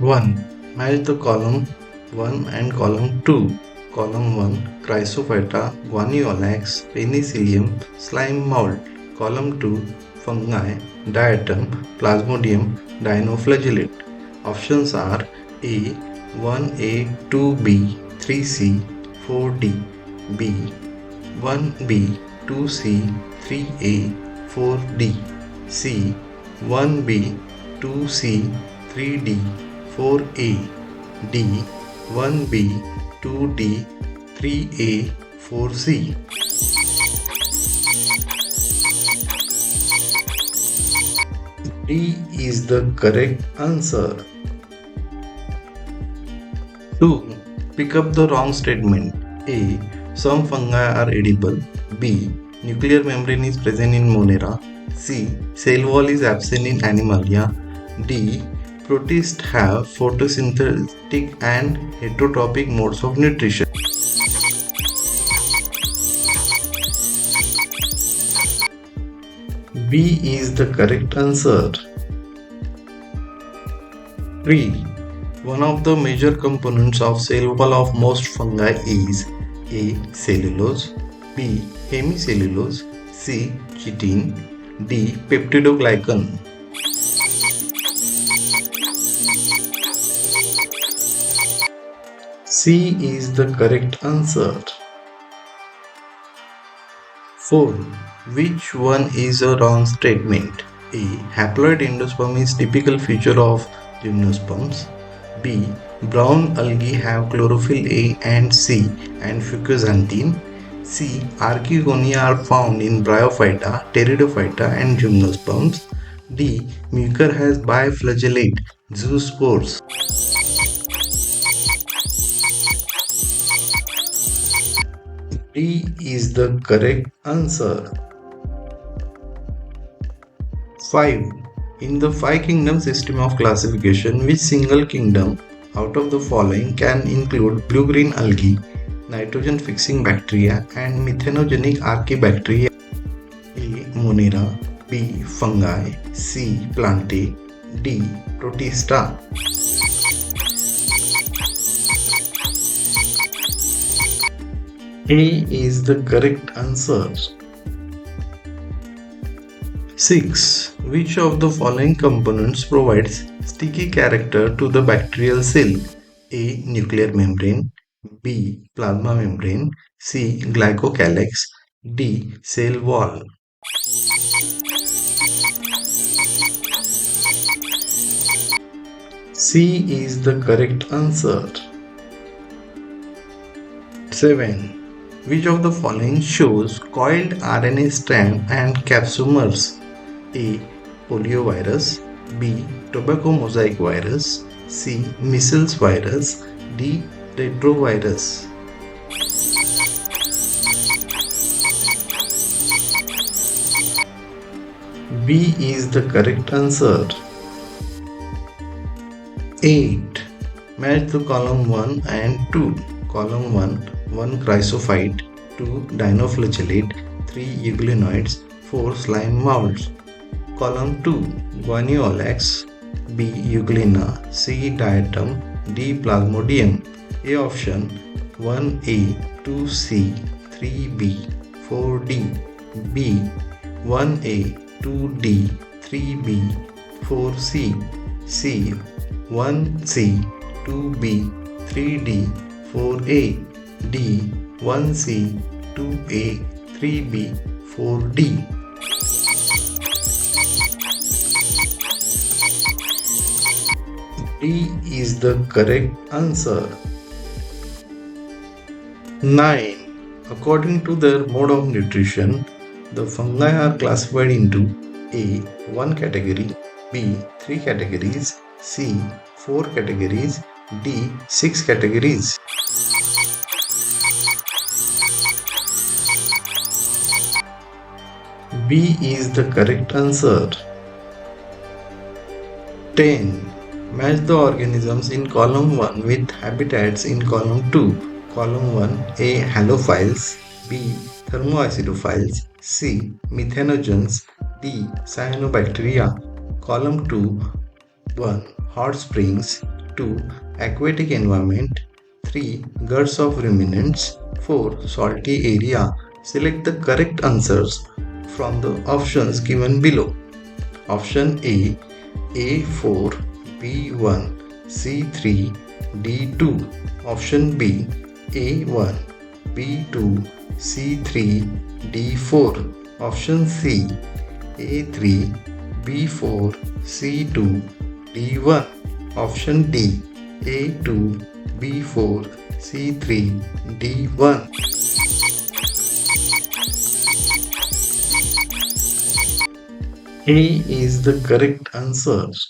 1. Match the column 1 and column 2. Column 1 Chrysophyta, Guaniolax, Penicillium, slime mold. Column 2 Fungi, Diatom, Plasmodium, Dinoflagellate. Options are A 1A, 2B, 3C, 4D, B 1B, 2C, 3A, 4D, C 1B, 2C, 3D, 4A, D 1B, 2D, 3A, 4C. D is the correct answer. 2. Pick up the wrong statement. A. Some fungi are edible. B. Nuclear membrane is present in Monera. C. Cell wall is absent in Animalia. D. Protists have photosynthetic and heterotrophic modes of nutrition. B is the correct answer. 3. One of the major components of cell wall of most fungi is A. Cellulose, B. Hemicellulose, C. Chitin, D. Peptidoglycan. C is the correct answer. 4. Which one is a wrong statement? A. Haploid endosperm is typical feature of gymnosperms. B. Brown algae have chlorophyll A and C and fucoxanthin. C. Archegonia are found in Bryophyta, Pteridophyta and gymnosperms. D. Mucor has biflagellate zoospores. D is the correct answer. 5. In the five kingdom system of classification, which single kingdom out of the following can include blue-green algae, nitrogen fixing bacteria and methanogenic archaebacteria? A. Monera, B. Fungi, C. Plantae, D. Protista. A is the correct answer. 6. Which of the following components provides sticky character to the bacterial cell? A. Nuclear membrane, B. Plasma membrane, C. Glycocalyx, D. Cell wall. C is the correct answer. 7. Which of the following shows coiled RNA strand and capsomers? A. Poliovirus, B. Tobacco mosaic virus, C. Measles virus, D. Retrovirus. B is the correct answer. 8. Match the column 1 and 2. Column 1 chrysophyte, 2 dinoflagellate, 3 euglenoids, 4 slime molds. Column 2 Guaniolax, B. Euglena, C. Diatom, D. Plasmodium. A option 1A, 2C, 3B, 4D, B. 1A, 2D, 3B, 4C, C. 1C, 2B, 3D, 4A, D. 1C, 2A, 3B, 4D. D is the correct answer. 9. According to their mode of nutrition, the fungi are classified into A. 1 category, B. 3 categories, C. 4 categories, D. 6 categories. B is the correct answer. 10. Match the organisms in column 1 with habitats in column 2. Column 1 A. Halophiles, B. Thermoacidophiles, C. Methanogens, D. Cyanobacteria. Column 2 1. Hot springs, 2. Aquatic environment. 3. Guts of ruminants. 4. Salty area. Select the correct answers from the options given below. Option A, A4, B1, C3, D2. Option B, A1, B2, C3, D4. Option C, A3, B4, C2, D1. Option D, A2, B4, C3, D1. A is the correct answer.